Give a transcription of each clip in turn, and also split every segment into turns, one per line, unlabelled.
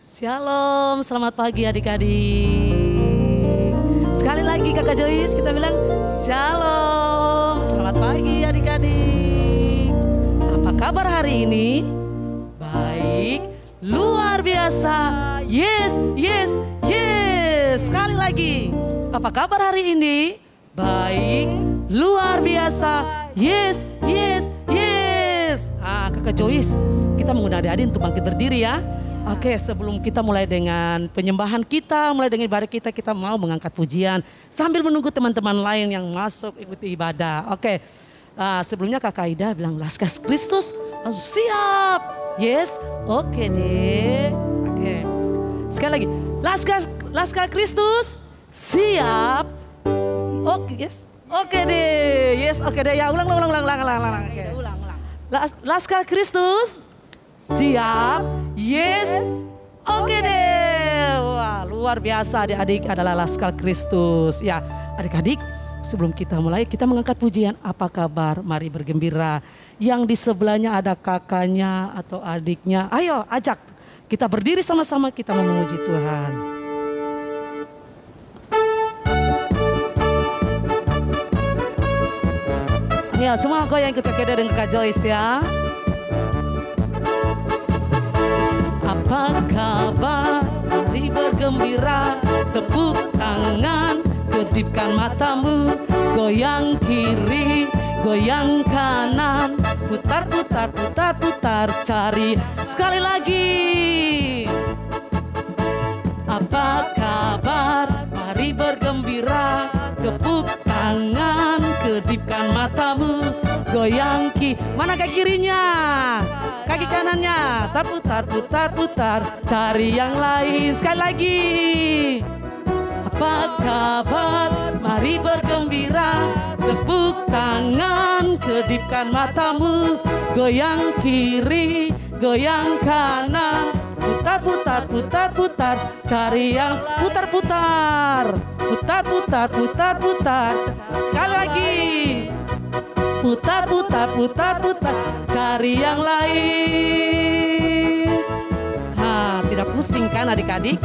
Shalom, selamat pagi adik-adik. Sekali lagi Kakak Joyce kita bilang Shalom, selamat pagi adik-adik. Apa kabar hari ini? Baik, luar biasa. Yes, yes, yes. Sekali lagi, apa kabar hari ini? Baik, luar biasa. Yes, yes, yes. Kakak Joyce, kita mengundang adik-adik untuk bangkit berdiri ya. Oke, sebelum kita mulai dengan penyembahan kita, mulai dengan ibadah kita mau mengangkat pujian sambil menunggu teman-teman lain yang masuk ikuti ibadah. Oke, sebelumnya Kakak Ida bilang Laskar Kristus, langsung siap. Yes, oke deh. Oke, sekali lagi, Laskar Kristus, siap. Oke, yes, oke deh. Yes, oke deh. Ya ulang. Oke. Ulang. Laskar Kristus, siap, yes, oke deh. Wah, luar biasa adik-adik adalah Laskar Kristus. Ya, adik-adik sebelum kita mulai kita mengangkat pujian apa kabar, mari bergembira. Yang di sebelahnya ada kakaknya atau adiknya, ayo ajak kita berdiri sama-sama kita memuji Tuhan. Ya, semua goyang ikut Kakak Ida dan Kakak Joyce ya. Apa kabar? Mari bergembira, tepuk tangan, kedipkan matamu, goyang kiri, goyang kanan, putar, cari sekali lagi. Apa kabar? Mari bergembira, tepuk tangan, kedipkan matamu, goyang mana kaki kirinya? Kaki kanannya, putar, cari yang lain. Sekali lagi. Apa kabar? Mari bergembira, tepuk tangan, kedipkan matamu, goyang kiri, goyang kanan, putar, cari yang putar. Sekali lagi. Putar, cari yang lain. Tidak pusing kan adik-adik?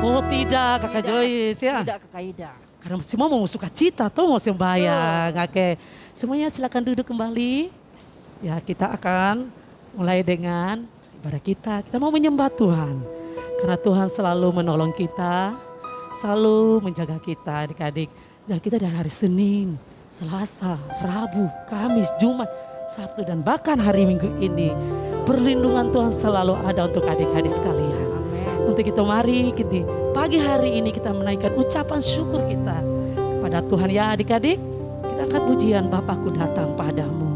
Oh tidak Kakak Joyce ya?
Tidak Kakak Ida.
Karena semua mau suka cita tuh mau sembahyang. Oke, semuanya silakan duduk kembali. Ya, kita akan mulai dengan ibadah kita. Kita mau menyembah Tuhan. Karena Tuhan selalu menolong kita, selalu menjaga kita adik-adik. Dan kita dari hari Senin, Selasa, Rabu, Kamis, Jumat, Sabtu dan bahkan hari Minggu ini perlindungan Tuhan selalu ada untuk adik-adik sekalian.
Amen.
Untuk itu mari kita pagi hari ini kita menaikkan ucapan syukur kita kepada Tuhan ya adik-adik. Kita angkat pujian Bapakku datang padamu.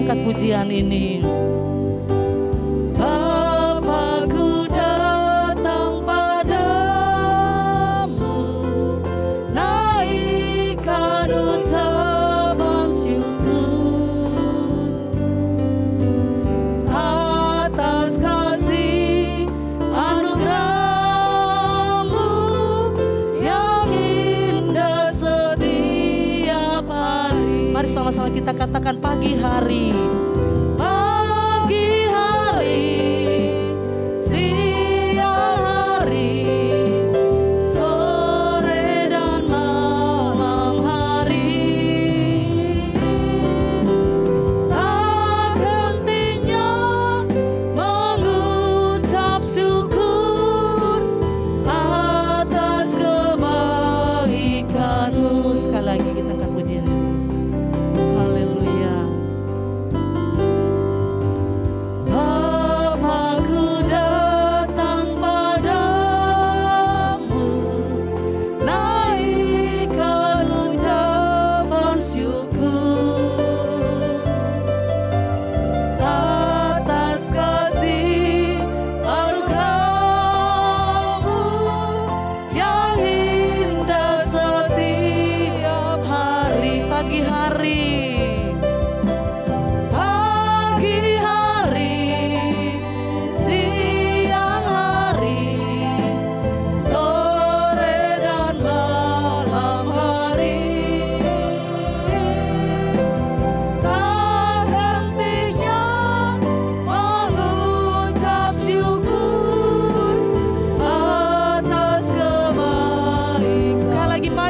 Pujian ini. Bapakku datang padamu, naikkan ucapan syukur atas kasih anugerahmu yang indah setiap hari. Mari sama-sama kita katakan pagi hari.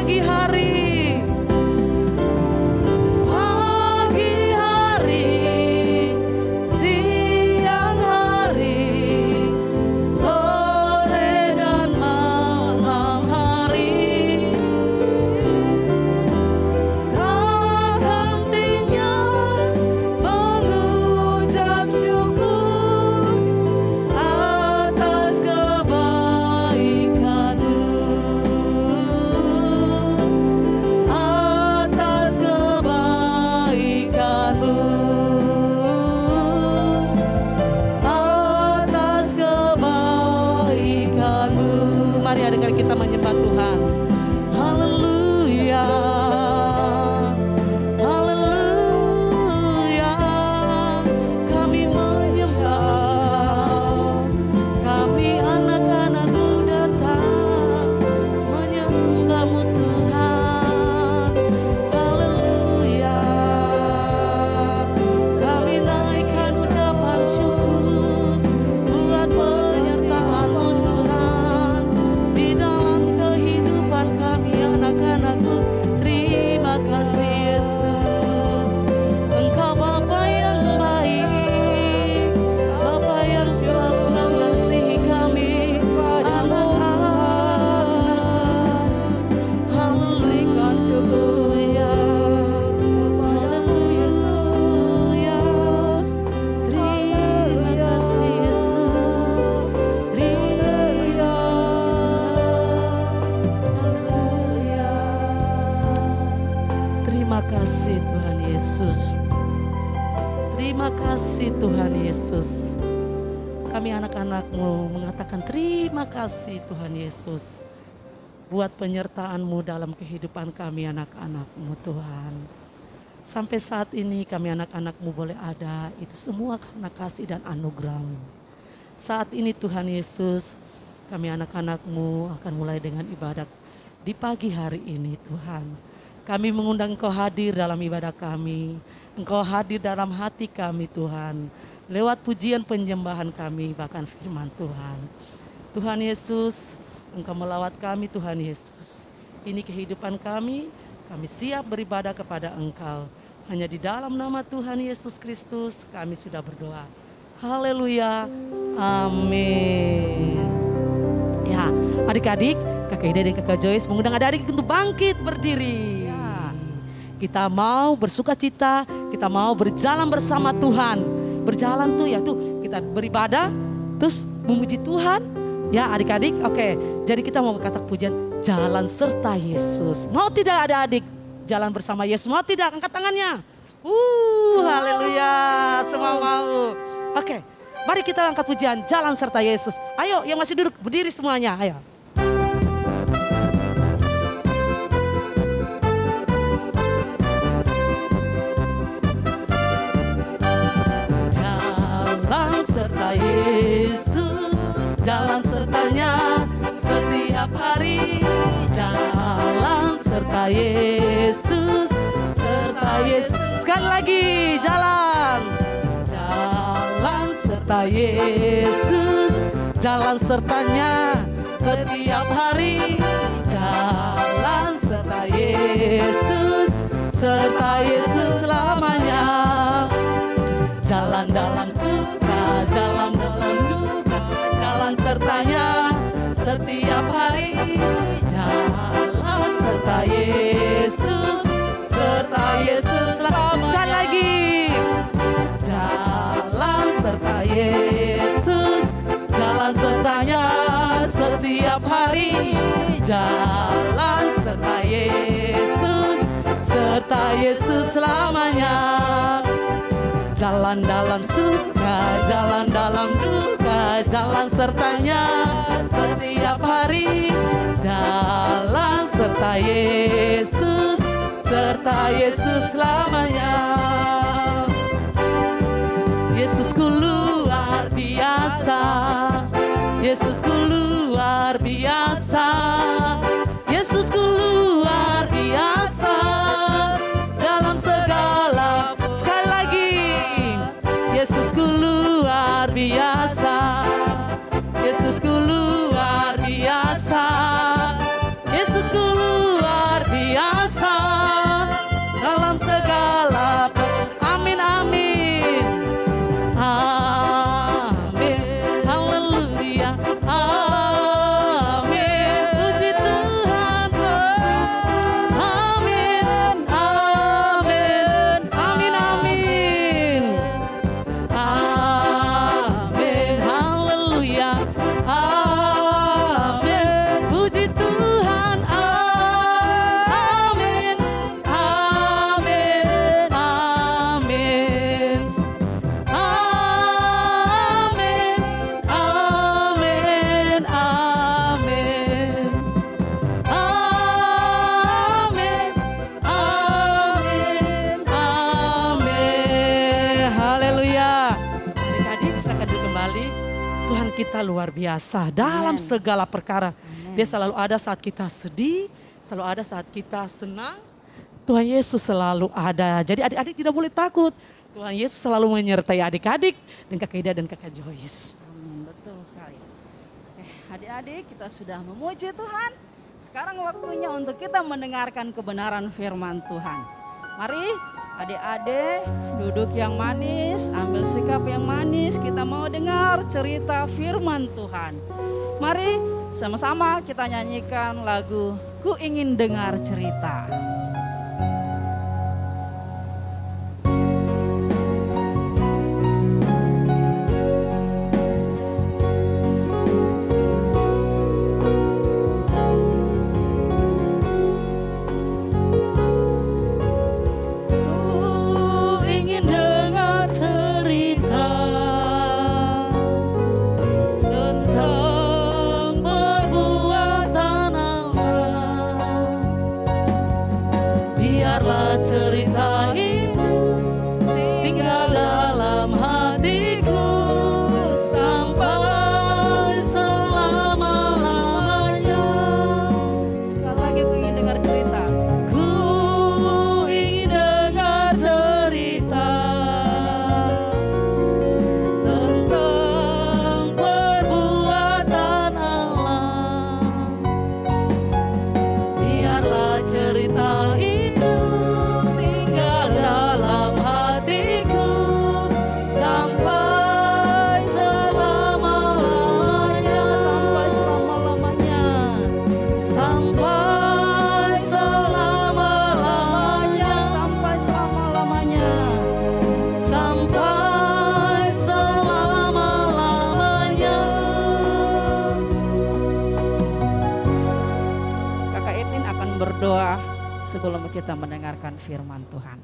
pagi hari. Pagi hari, siang hari, sore dan malam hari. Tak hentinya mengucap syukur atas kebaikan-Mu, atas kebaikan-Mu, atas kebaikan-Mu. Mari adik-adik kita menyembah Tuhan. Haleluya, haleluya. Kami menyembah, kami anak-anak-Mu datang menyembah-Mu Tuhan. Haleluya. Kami naikkan ucapan syukur buat penyertaan-Mu Tuhan di dalam kehidupan kami anak-anak-Mu. Terima kasih Yesus. Engkau Bapa yang baik, Bapa yang selalu mengasihi kami anak-anak-Mu. Haleluya, haleluya. Terima kasih Yesus. Terima kasih Tuhan Yesus. Terima kasih Tuhan Yesus. Kami anak-anak-Mu mengatakan terima kasih Tuhan Yesus buat penyertaan-Mu dalam kehidupan kami anak-anak-Mu Tuhan. Sampai saat ini kami anak-anak-Mu boleh ada, itu semua karena kasih dan anugerah-Mu. Saat ini Tuhan Yesus, kami anak-anak-Mu akan mulai dengan ibadat di pagi hari ini Tuhan. Kami mengundang Engkau hadir dalam ibadah kami. Engkau hadir dalam hati kami Tuhan. Lewat pujian penyembahan kami, bahkan firman Tuhan. Tuhan Yesus, Engkau melawat kami Tuhan Yesus. Ini kehidupan kami siap beribadah kepada Engkau. Hanya di dalam nama Tuhan Yesus Kristus kami sudah berdoa. Haleluya, amin. Ya, adik-adik, Kakak Ida dan Kakak Joyce mengundang adik-adik untuk bangkit berdiri. Kita mau bersuka cita, kita mau berjalan bersama Tuhan. Berjalan tuh ya tuh kita beribadah, terus memuji Tuhan. Ya adik-adik, oke. Jadi kita mau kata pujian, jalan serta Yesus. Mau tidak adik-adik jalan bersama Yesus? Mau tidak? Angkat tangannya. Haleluya, semua mau. Oke, mari kita angkat pujian, jalan serta Yesus. Ayo yang masih duduk berdiri semuanya, ayo. Yesus, jalan sertanya setiap hari. Jalan serta Yesus, serta Yesus. Sekali lagi, jalan. Jalan serta Yesus, jalan sertanya setiap hari. Jalan serta Yesus, serta Yesus selamanya. Jalan dalam suka, jalan dalam duka, jalan sertanya setiap hari. Jalan serta Yesus, serta Yesus selamanya. Sekali lagi. Jalan serta Yesus, jalan sertanya setiap hari. Jalan serta Yesus, serta Yesus selamanya. Jalan dalam suka, jalan dalam duka, jalan sertanya setiap hari. Jalan serta Yesus, serta Yesus selamanya. Yesusku luar biasa, Yesusku luar biasa, Yesusku luar biasa dalam segala. Sekali lagi, Yesusku luar biasa, Yesusku luar biasa, Yesusku luar kita luar biasa dalam segala perkara. Dia selalu ada saat kita sedih, selalu ada saat kita senang. Tuhan Yesus selalu ada. Jadi adik-adik tidak boleh takut. Tuhan Yesus selalu menyertai adik-adik dan Kakak Ida dan Kakak Joyce.
Betul sekali. Adik-adik, kita sudah memuji Tuhan. Sekarang waktunya untuk kita mendengarkan kebenaran firman Tuhan. Mari adik-adik duduk yang manis, ambil sikap yang manis. Kita mau dengar cerita firman Tuhan. Mari sama-sama kita nyanyikan lagu Ku Ingin Dengar Cerita. Sebelum kita mendengarkan firman Tuhan.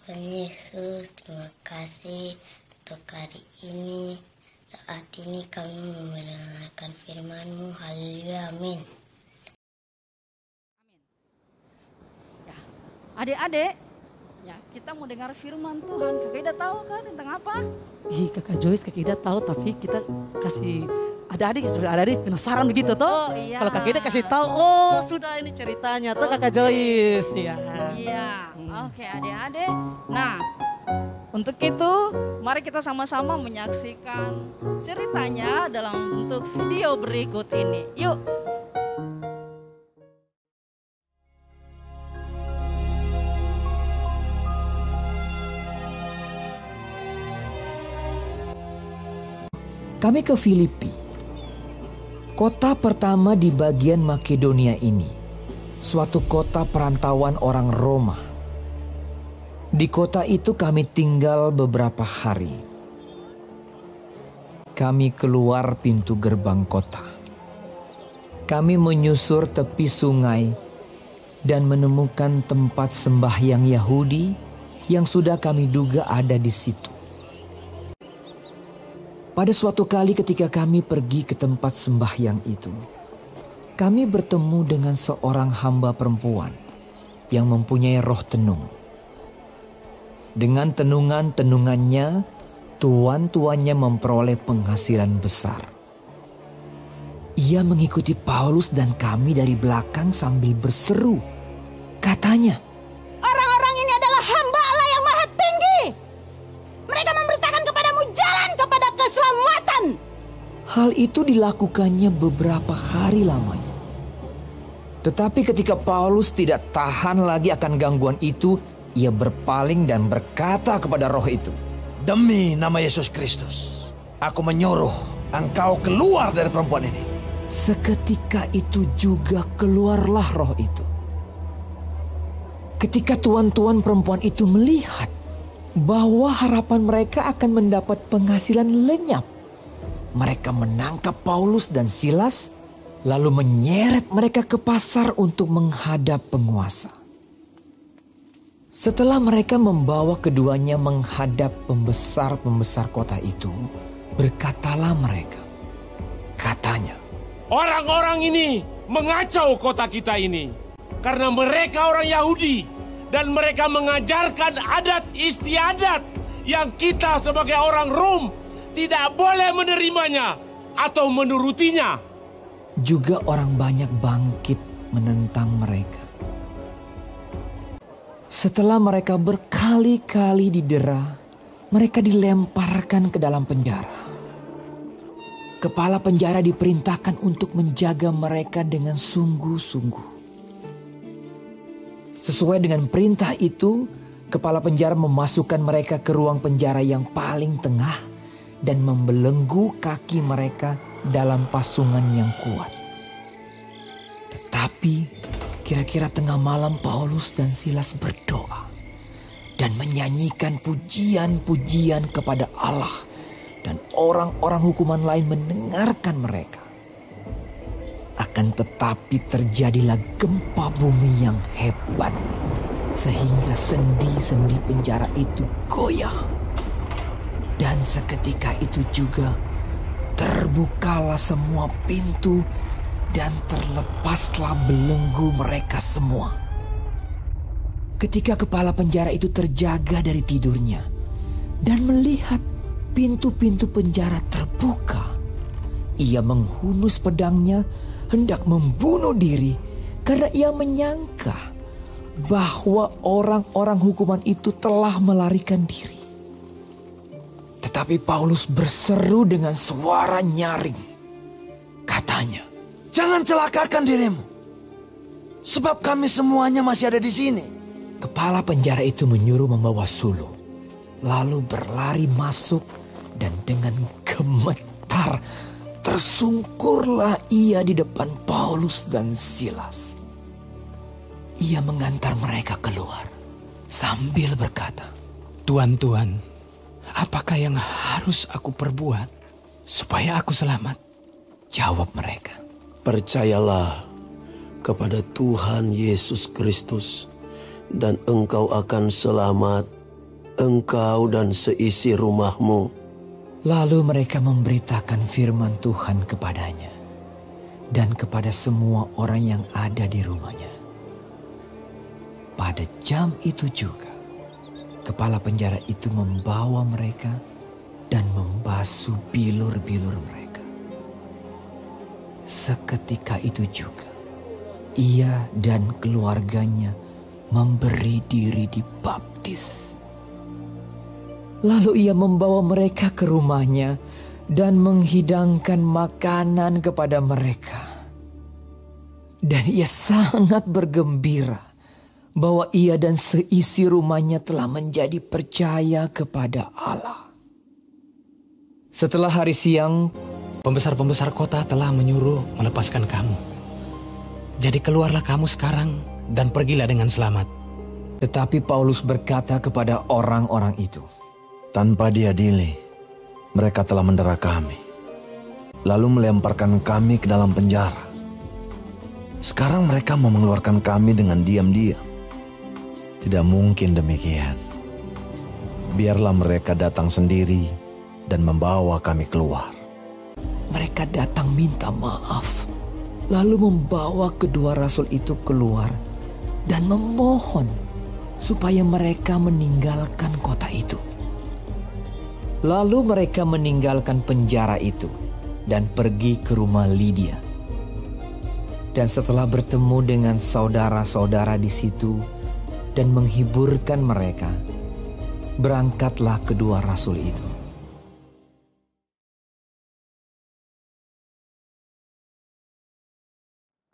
Tuhan Yesus, terima kasih untuk hari ini. Saat ini kami mendengarkan firman-Mu. Haleluya, amin.
Ya, adik-adik, ya kita mau dengar firman Tuhan. Kakak Ida tahu kan tentang apa?
Kakak Joyce, Kakak Ida tahu, tapi kita kasih adik-adik penasaran begitu toh.
Oh, iya.
Kalau Kakak Ida kasih tahu, oh sudah ini ceritanya tuh Kakak Joyce.
Iya. Oke, adik-adik. Nah, untuk itu mari kita sama-sama menyaksikan ceritanya dalam bentuk video berikut ini. Yuk.
Kami ke Filipi, kota pertama di bagian Makedonia ini, suatu kota perantauan orang Roma. Di kota itu kami tinggal beberapa hari. Kami keluar pintu gerbang kota. Kami menyusur tepi sungai dan menemukan tempat sembahyang Yahudi yang sudah kami duga ada di situ. Pada suatu kali ketika kami pergi ke tempat sembahyang itu, kami bertemu dengan seorang hamba perempuan yang mempunyai roh tenung. Dengan tenungan-tenungannya, tuan-tuannya memperoleh penghasilan besar. Ia mengikuti Paulus dan kami dari belakang sambil berseru. Katanya,
"Orang-orang ini adalah hamba Allah yang maha tinggi. Mereka memberitakan kepadamu jalan kepada keselamatan."
hal itu dilakukannya beberapa hari lamanya. Tetapi ketika Paulus tidak tahan lagi akan gangguan itu, ia berpaling dan berkata kepada roh itu,
"Demi nama Yesus Kristus, aku menyuruh engkau keluar dari perempuan ini."
Seketika itu juga keluarlah roh itu. Ketika tuan-tuan perempuan itu melihat bahwa harapan mereka akan mendapat penghasilan lenyap, mereka menangkap Paulus dan Silas, lalu menyeret mereka ke pasar untuk menghadap penguasa. Setelah mereka membawa keduanya menghadap pembesar-pembesar kota itu, berkatalah mereka. Katanya,
"Orang-orang ini mengacau kota kita ini karena mereka orang Yahudi dan mereka mengajarkan adat istiadat yang kita sebagai orang Rom tidak boleh menerimanya atau menurutinya.
Juga orang banyak bangkit menentang mereka. Setelah mereka berkali-kali didera, mereka dilemparkan ke dalam penjara. Kepala penjara diperintahkan untuk menjaga mereka dengan sungguh-sungguh. Sesuai dengan perintah itu, kepala penjara memasukkan mereka ke ruang penjara yang paling tengah dan membelenggu kaki mereka dalam pasungan yang kuat. Tetapi kira-kira tengah malam Paulus dan Silas berdoa dan menyanyikan pujian-pujian kepada Allah. Dan orang-orang hukuman lain mendengarkan mereka. Akan tetapi terjadilah gempa bumi yang hebat. Sehingga sendi-sendi penjara itu goyah. Dan seketika itu juga terbukalah semua pintu dan terlepaslah belenggu mereka semua. Ketika kepala penjara itu terjaga dari tidurnya dan melihat pintu-pintu penjara terbuka, ia menghunus pedangnya hendak membunuh diri karena ia menyangka bahwa orang-orang hukuman itu telah melarikan diri. Tetapi Paulus berseru dengan suara nyaring. Katanya,
Jangan celakakan dirimu, sebab kami semuanya masih ada di sini.
kepala penjara itu menyuruh membawa sulung, lalu berlari masuk dan dengan gemetar tersungkurlah ia di depan Paulus dan Silas. Ia mengantar mereka keluar sambil berkata,
Tuan-tuan, apakah yang harus aku perbuat supaya aku selamat?
Jawab mereka,
Percayalah kepada Tuhan Yesus Kristus dan engkau akan selamat, engkau dan seisi rumahmu.
Lalu mereka memberitakan firman Tuhan kepadanya dan kepada semua orang yang ada di rumahnya. Pada jam itu juga, kepala penjara itu membawa mereka dan membasuh bilur-bilur mereka. Seketika itu juga, ia dan keluarganya memberi diri dibaptis. Lalu ia membawa mereka ke rumahnya dan menghidangkan makanan kepada mereka. Dan ia sangat bergembira bahwa ia dan seisi rumahnya telah menjadi percaya kepada Allah. Setelah hari siang,
Pembesar-pembesar kota telah menyuruh melepaskan kamu. Jadi keluarlah kamu sekarang dan pergilah dengan selamat.
tetapi Paulus berkata kepada orang-orang itu,
Tanpa diadili, mereka telah mendera kami, lalu melemparkan kami ke dalam penjara. Sekarang mereka mau mengeluarkan kami dengan diam-diam. Tidak mungkin demikian. Biarlah mereka datang sendiri dan membawa kami keluar.
Mereka datang minta maaf, lalu membawa kedua rasul itu keluar dan memohon supaya mereka meninggalkan kota itu. Lalu mereka meninggalkan penjara itu dan pergi ke rumah Lydia. Dan setelah bertemu dengan saudara-saudara di situ dan menghiburkan mereka, berangkatlah kedua rasul itu.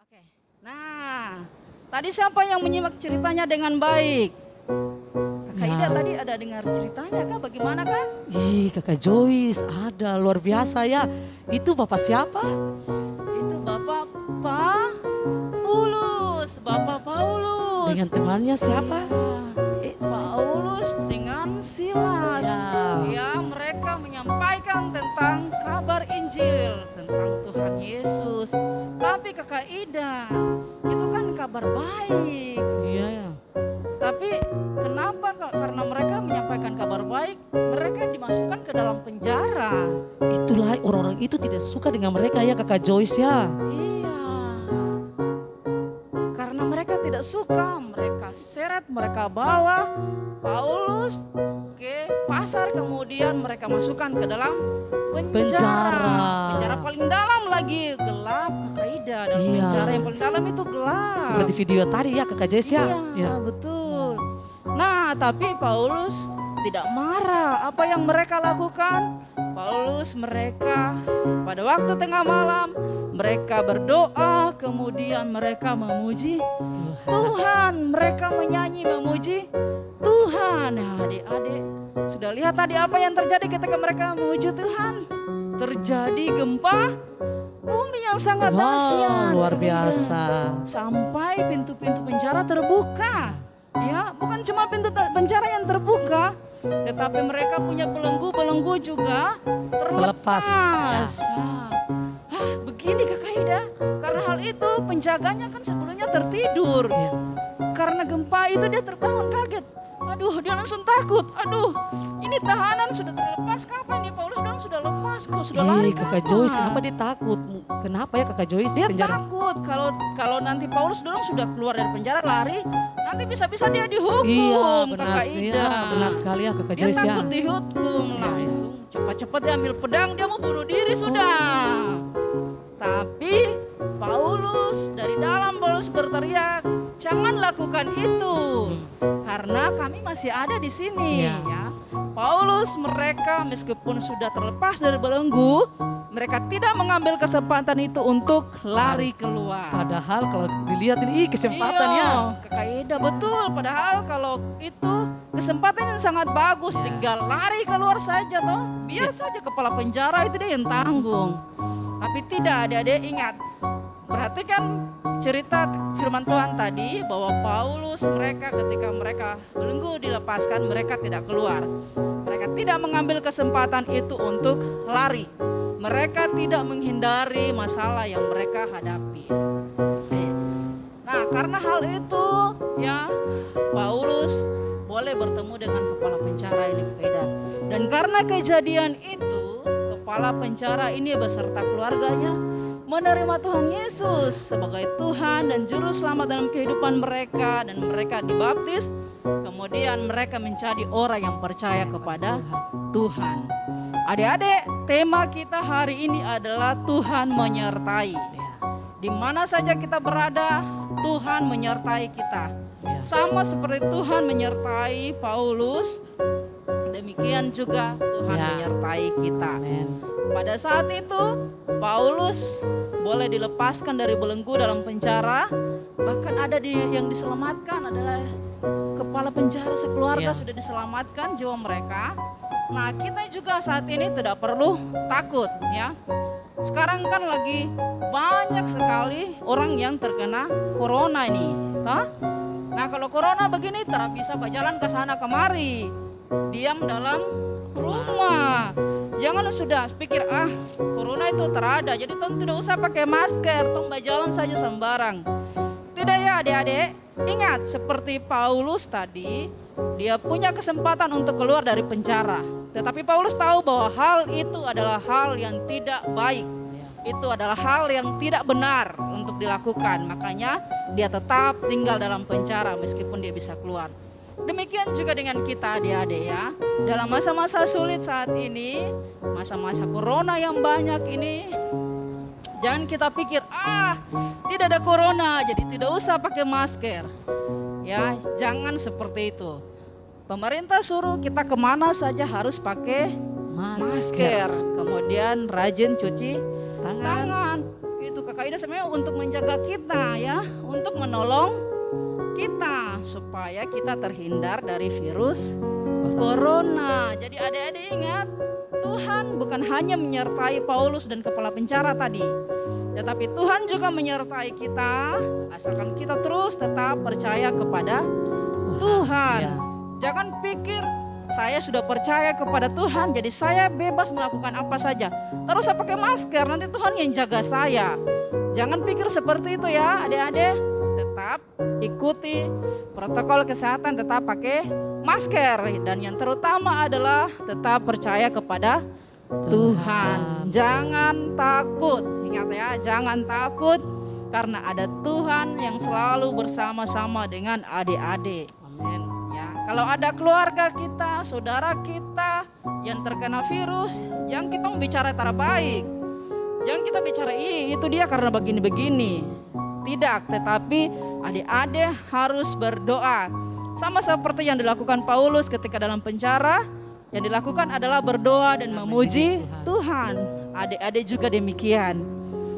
Oke. Nah, tadi siapa yang menyimak ceritanya dengan baik? Kakak Ida tadi ada dengar ceritanya kah? Bagaimana kah?
Ih, Kakak Joyce, ada luar biasa ya. Itu Bapak siapa?
Itu Bapak Paulus. Bapak Paulus.
Dengan temannya siapa?
Paulus dengan Silas.
Ya.
Ya, mereka menyampaikan tentang kabar Injil, tentang Tuhan Yesus. Tapi Kakak Ida, itu kan kabar baik.
Iya ya.
Tapi kenapa? Karena mereka menyampaikan kabar baik, mereka dimasukkan ke dalam penjara.
Itulah orang-orang itu tidak suka dengan mereka ya Kakak Joyce ya.
Iya. Karena mereka tidak suka, mereka seret, mereka bawa Paulus ke pasar, kemudian mereka masukkan ke dalam penjara. Penjara paling dalam lagi, gelap Kakak Ida. Dan penjara yang paling dalam itu gelap.
Seperti video tadi ya Kakak Joyce ya.
Iya, betul. Nah, tapi Paulus tidak marah. Apa yang mereka lakukan? Paulus mereka pada waktu tengah malam mereka berdoa, kemudian mereka memuji Tuhan. Mereka menyanyi memuji Tuhan. Nah, adik-adik sudah lihat tadi apa yang terjadi ketika mereka memuji Tuhan? Terjadi gempa bumi yang sangat dahsyat.
Luar biasa.
Sampai pintu-pintu penjara terbuka. Ya, bukan cuma pintu penjara yang terbuka, tetapi mereka punya belenggu-belenggu juga terlepas. Begini Kakak Ida, karena hal itu penjaganya kan sebelumnya tertidur. Karena gempa itu dia terbangun kaget. Aduh, dia langsung takut. Aduh, ini tahanan sudah terlepas. Kapan nih Paulus bilang sudah lepas? Kok sudah lari?
Kakak Joyce, kenapa dia takut? Kenapa ya Kakak Joyce?
Dia takut kalau nanti Paulus sudah keluar dari penjara lari, nanti bisa-bisa dia dihukum.
Iya, benar,
Kakak Ida.
Benar sekali ya Kakak Joyce ya.
Dia takut dihukum langsung. Cepat-cepat dia ambil pedang, dia mau bunuh diri sudah. Tapi Paulus dari dalam Paulus berteriak, jangan lakukan itu, karena kami masih ada di sini. Ya. Paulus mereka meskipun sudah terlepas dari belenggu, mereka tidak mengambil kesempatan itu untuk lari keluar.
Padahal kalau dilihat ini kesempatan ya.
Kakak Ida, betul. Padahal kalau itu kesempatan yang sangat bagus, tinggal lari keluar saja toh. Biar saja kepala penjara itu dia yang tanggung. Tapi tidak, adik-adik ingat. Perhatikan cerita firman Tuhan tadi bahwa Paulus mereka ketika mereka belenggu dilepaskan, mereka tidak keluar. Mereka tidak mengambil kesempatan itu untuk lari. Mereka tidak menghindari masalah yang mereka hadapi. Nah, karena hal itu ya Paulus boleh bertemu dengan kepala penjara ini beda. Dan karena kejadian itu, kepala penjara ini beserta keluarganya menerima Tuhan Yesus sebagai Tuhan dan Juru Selamat dalam kehidupan mereka, dan mereka dibaptis. Kemudian mereka menjadi orang yang percaya kepada Tuhan. Adik-adik, tema kita hari ini adalah Tuhan menyertai. Di mana saja kita berada, Tuhan menyertai kita. Sama seperti Tuhan menyertai Paulus, demikian juga Tuhan menyertai kita. Pada saat itu Paulus boleh dilepaskan dari belenggu dalam penjara. Bahkan ada yang diselamatkan adalah kepala penjara sekeluarga sudah diselamatkan jiwa mereka. Nah, kita juga saat ini tidak perlu takut ya. Sekarang kan lagi banyak sekali orang yang terkena corona ini. Nah, kalau corona begini tidak bisa berjalan ke sana kemari. Diam dalam rumah. Jangan sudah pikir corona itu terada, jadi tuh tidak usah pakai masker, tuh berjalan saja sembarang. Tidak ya adik-adik, ingat seperti Paulus tadi, dia punya kesempatan untuk keluar dari penjara. Tetapi Paulus tahu bahwa hal itu adalah hal yang tidak baik. Itu adalah hal yang tidak benar untuk dilakukan. Makanya dia tetap tinggal dalam penjara meskipun dia bisa keluar. Demikian juga dengan kita adik-adik ya. Dalam masa-masa sulit saat ini, masa-masa corona yang banyak ini, jangan kita pikir, tidak ada corona jadi tidak usah pakai masker. Ya, jangan seperti itu. Pemerintah suruh kita kemana saja harus pakai masker. Kemudian rajin cuci tangan. Itu Kakak Ida sebenarnya untuk menjaga kita ya, untuk menolong kita supaya kita terhindar dari virus corona. Jadi adik-adik ingat, Tuhan bukan hanya menyertai Paulus dan kepala penjara tadi, tetapi Tuhan juga menyertai kita asalkan kita terus tetap percaya kepada Tuhan. Jangan pikir saya sudah percaya kepada Tuhan jadi saya bebas melakukan apa saja. Terus saya pakai masker, nanti Tuhan yang jaga saya. Jangan pikir seperti itu ya adik-adik. Tetap ikuti protokol kesehatan, tetap pakai masker, dan yang terutama adalah tetap percaya kepada Tuhan. Jangan takut, ingat ya, jangan takut karena ada Tuhan yang selalu bersama-sama dengan adik-adik. Amin. Ya, kalau ada keluarga kita, saudara kita yang terkena virus, yang kita bicara cara baik. Jangan kita bicara itu dia karena begini-begini. Tidak, tetapi adik-adik harus berdoa. Sama seperti yang dilakukan Paulus ketika dalam penjara, yang dilakukan adalah berdoa dan memuji Tuhan. Adik-adik juga demikian.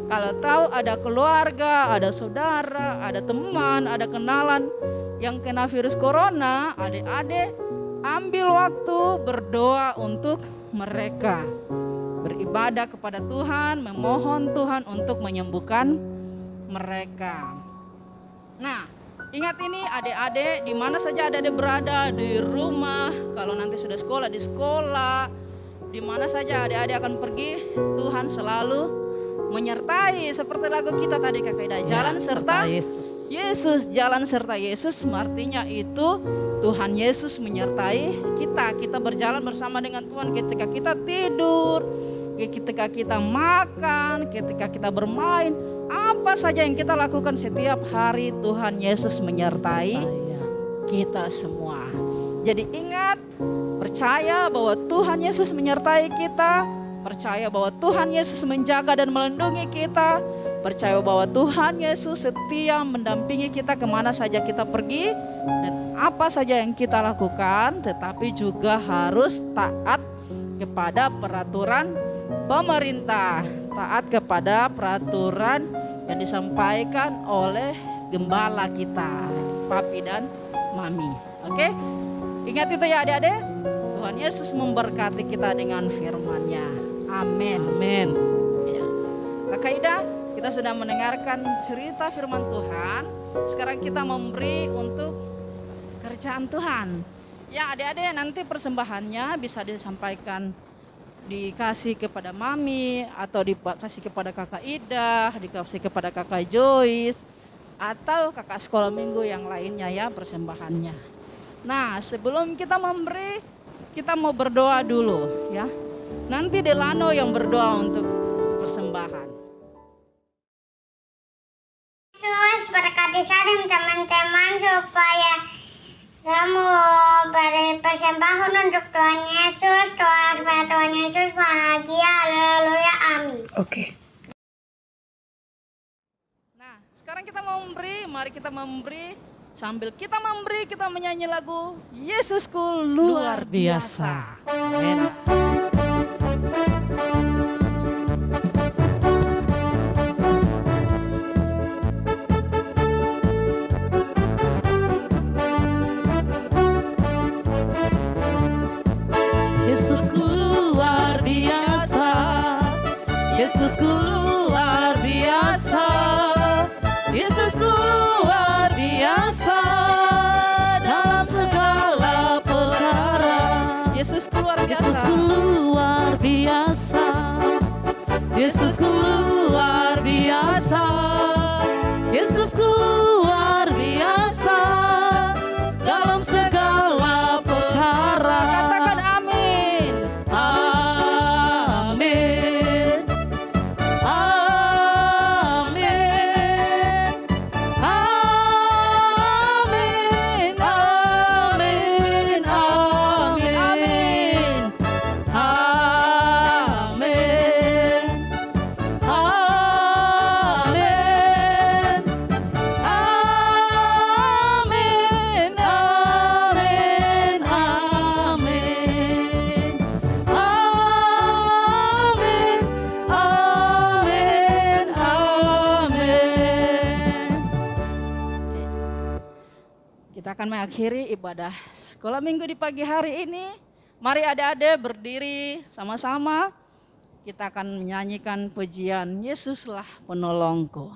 Kalau tahu ada keluarga, ada saudara, ada teman, ada kenalan yang kena virus corona, adik-adik ambil waktu berdoa untuk mereka. Beribadah kepada Tuhan, memohon Tuhan untuk menyembuhkan mereka. Nah, ingat ini adik-adik, di mana saja adik-adik berada, di rumah, kalau nanti sudah sekolah, di sekolah, di mana saja adik-adik akan pergi, Tuhan selalu menyertai. Seperti lagu kita tadi Kak Ida, jalan serta Yesus. Yesus, jalan serta Yesus, artinya itu Tuhan Yesus menyertai kita. Kita berjalan bersama dengan Tuhan ketika kita tidur, ketika kita makan, ketika kita bermain, apa saja yang kita lakukan setiap hari, Tuhan Yesus menyertai kita semua. Jadi ingat, percaya bahwa Tuhan Yesus menyertai kita, percaya bahwa Tuhan Yesus menjaga dan melindungi kita, percaya bahwa Tuhan Yesus setia mendampingi kita kemana saja kita pergi dan apa saja yang kita lakukan, tetapi juga harus taat kepada peraturan pemerintah, taat kepada peraturan yang disampaikan oleh gembala kita, papi dan mami. Oke? Ingat itu ya adik-adik. Tuhan Yesus memberkati kita dengan firman-Nya. Amin. Amin. Ya. Kakak Ida, kita sudah mendengarkan cerita firman Tuhan. Sekarang kita memberi untuk kerjaan Tuhan. Ya adik-adik, nanti persembahannya bisa disampaikan, dikasih kepada mami, atau dikasih kepada kakak Ida, dikasih kepada kakak Joyce, atau kakak sekolah minggu yang lainnya ya persembahannya. Nah, sebelum kita memberi, kita mau berdoa dulu ya. Nanti Delano yang berdoa untuk persembahan.
Yesus berkati saya dan teman-teman supaya kamu beri persembahan untuk Tuhan Yesus. Doa supaya Tuhan Yesus bahagia. Haleluya. Amin.
Oke.
Nah, sekarang kita mau memberi. Mari kita memberi. Sambil kita memberi, kita menyanyi lagu Yesusku luar biasa. Amin.
Yesusku luar biasa, Yesusku luar biasa, Yesusku luar biasa dalam segala perkara.
Yesusku luar biasa.
Yesusku luar biasa, Yesusku luar biasa, Yesusku luar biasa dalam segala perkara.
Katakan amin.
Amin. Amin. Amin. Amin. Amin. Amin. Amin. Amin. Amin. Amin. Amin. Amin.
Kita akan mengakhiri ibadah sekolah minggu di pagi hari ini. Mari adik-adik berdiri sama-sama. Kita akan menyanyikan pujian Yesuslah penolongku.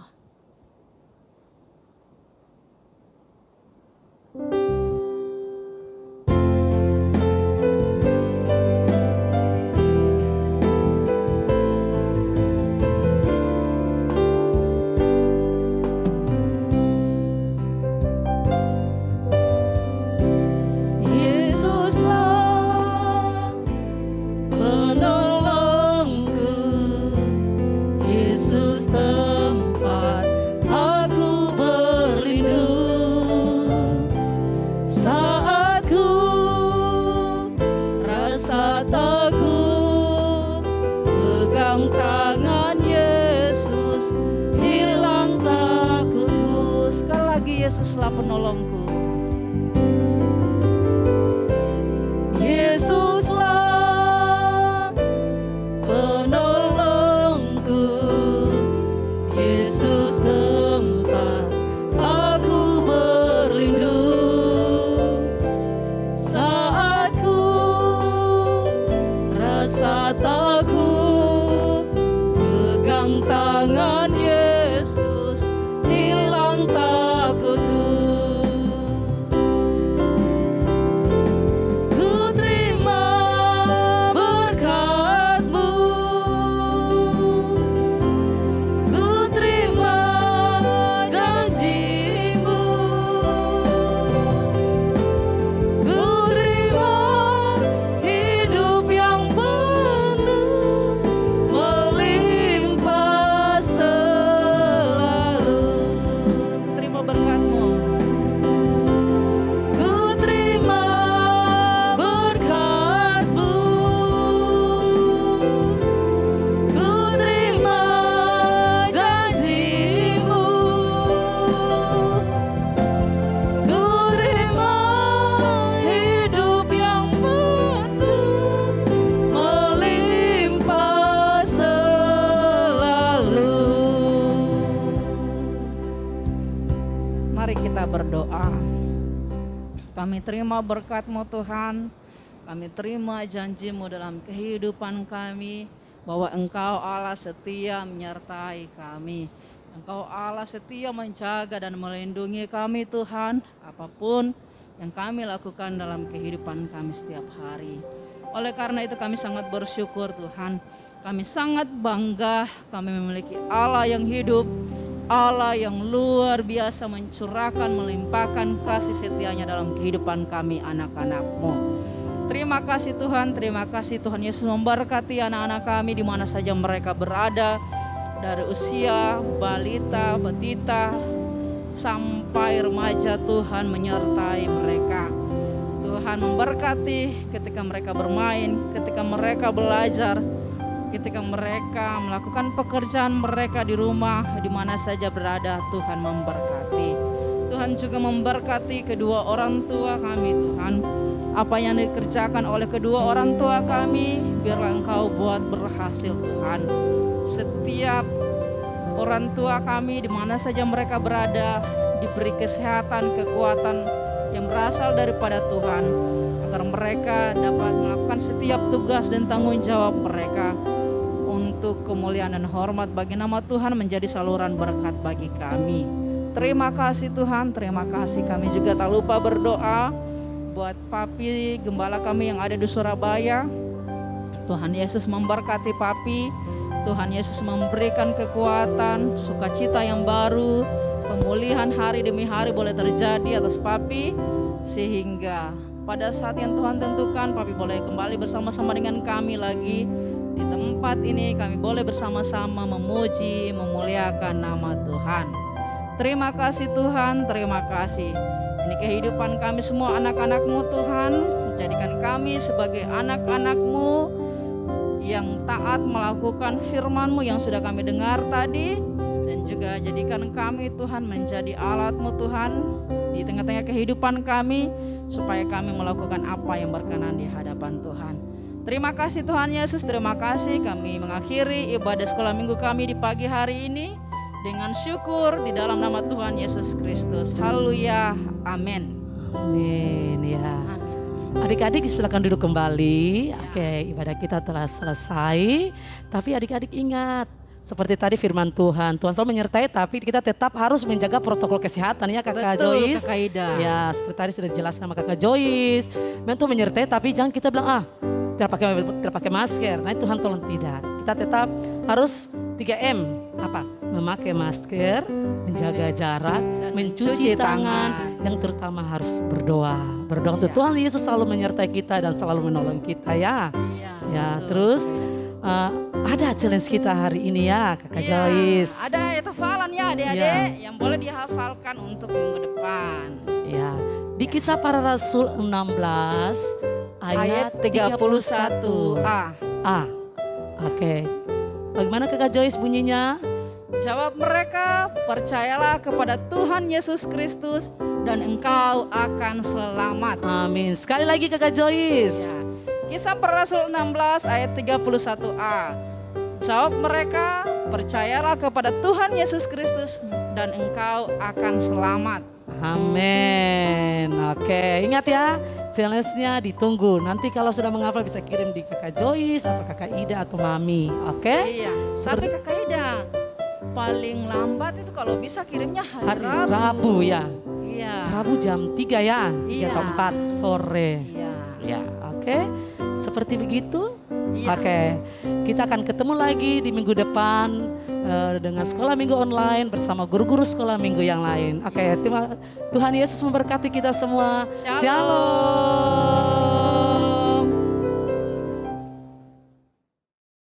Yesuslah penolongku, Yesus tempat
Yesuslah penolongku.
Yesuslah penolongku, Yesus tempat aku berlindung. Saat ku rasa takut, pegang tangan Yesus, hilang takutku. Ku terima berkat-Mu, ku terima janji-Mu, ku terima hidup yang penuh melimpah selalu.
Ku terima berkat-Mu.
Ku terima berkat-Mu, ku terima janji-Mu, ku terima hidup yang penuh melimpah selalu.
Mari kita berdoa. Kami terima berkat-Mu Tuhan. Kami terima janji-Mu dalam kehidupan kami, bahwa Engkau Allah setia menyertai kami. Engkau Allah setia menjaga dan melindungi kami Tuhan, apapun yang kami lakukan dalam kehidupan kami setiap hari. Oleh karena itu kami sangat bersyukur Tuhan. Kami sangat bangga kami memiliki Allah yang hidup, Allah yang luar biasa mencurahkan, melimpahkan kasih setianya dalam kehidupan kami anak-anak-Mu. Terima kasih Tuhan, terima kasih Tuhan Yesus memberkati anak-anak kami di mana saja mereka berada, dari usia balita, batita, sampai remaja. Tuhan menyertai mereka. Tuhan memberkati ketika mereka bermain, ketika mereka belajar, ketika mereka melakukan pekerjaan mereka di rumah, di mana saja berada. Tuhan memberkati. Tuhan juga memberkati kedua orang tua kami Tuhan. Apa yang dikerjakan oleh kedua orang tua kami, biarlah Engkau buat berhasil Tuhan. Setiap orang tua kami di mana saja mereka berada, diberi kesehatan, kekuatan yang berasal daripada Tuhan, agar mereka dapat melakukan setiap tugas dan tanggung jawab mereka untuk kemuliaan dan hormat bagi nama Tuhan, menjadi saluran berkat bagi kami. Terima kasih Tuhan, terima kasih. Kami juga tak lupa berdoa buat Papi gembala kami yang ada di Surabaya. Tuhan Yesus memberkati Papi, Tuhan Yesus memberikan kekuatan, sukacita yang baru, pemulihan hari demi hari boleh terjadi atas Papi, sehingga pada saat yang Tuhan tentukan Papi boleh kembali bersama-sama dengan kami lagi di tempat ini. Kami boleh bersama-sama memuji, memuliakan nama Tuhan. Terima kasih Tuhan, terima kasih. Ini kehidupan kami semua anak-anak-Mu Tuhan. Jadikan kami sebagai anak-anak-Mu yang taat melakukan firman-Mu yang sudah kami dengar tadi. Dan juga jadikan kami Tuhan menjadi alat-Mu Tuhan di tengah-tengah kehidupan kami, supaya kami melakukan apa yang berkenan di hadapan Tuhan. Terima kasih Tuhan Yesus, terima kasih. Kami mengakhiri ibadah sekolah minggu kami di pagi hari ini dengan syukur di dalam nama Tuhan Yesus Kristus. Haleluya, amin.
Amin ya. Adik-adik silakan duduk kembali. Oke, ibadah kita telah selesai. Tapi adik-adik ingat, seperti tadi firman Tuhan selalu menyertai, tapi kita tetap harus menjaga protokol kesehatan ya Kakak Joyce.
Kakak Ida.
Ya, seperti tadi sudah dijelaskan sama Kakak Joyce. Memang menyertai, tapi jangan kita bilang tidak pakai masker. Nah Tuhan tolong tidak. Kita tetap harus 3M. Apa? Memakai masker, menjaga jarak, mencuci tangan, yang terutama harus berdoa. Berdoa untuk Tuhan Yesus selalu menyertai kita dan selalu menolong kita ya. Ya, terus ada challenge kita hari ini ya Kakak Joyce.
Ada ayat hafalan ya adik-adik yang boleh dihafalkan untuk minggu depan.
Ya, di Kisah Para Rasul 16 ayat 31a. Oke. Bagaimana Kakak Joyce bunyinya?
Jawab mereka, percayalah kepada Tuhan Yesus Kristus dan engkau akan selamat.
Amin. Sekali lagi Kakak Joyce.
Ya. Kisah Para Rasul 16 ayat 31a. Jawab mereka, percayalah kepada Tuhan Yesus Kristus dan engkau akan selamat.
Amin. Oke, ingat ya, challenge-nya ditunggu. Nanti kalau sudah menghafal bisa kirim di Kakak Joyce atau Kakak Ida atau Mami. Oke?
Iya. Tapi Kakak Ida, paling lambat itu kalau bisa kirimnya hari
Rabu ya.
Iya.
Rabu jam 3 ya, 3
Iya.
atau 4 sore.
Iya.
Ya, oke. Seperti begitu.
Iya.
Oke. Kita akan ketemu lagi di minggu depan dengan sekolah minggu online bersama guru-guru sekolah minggu yang lain. Oke, Tuhan Yesus memberkati kita semua.
Shalom.
Shalom.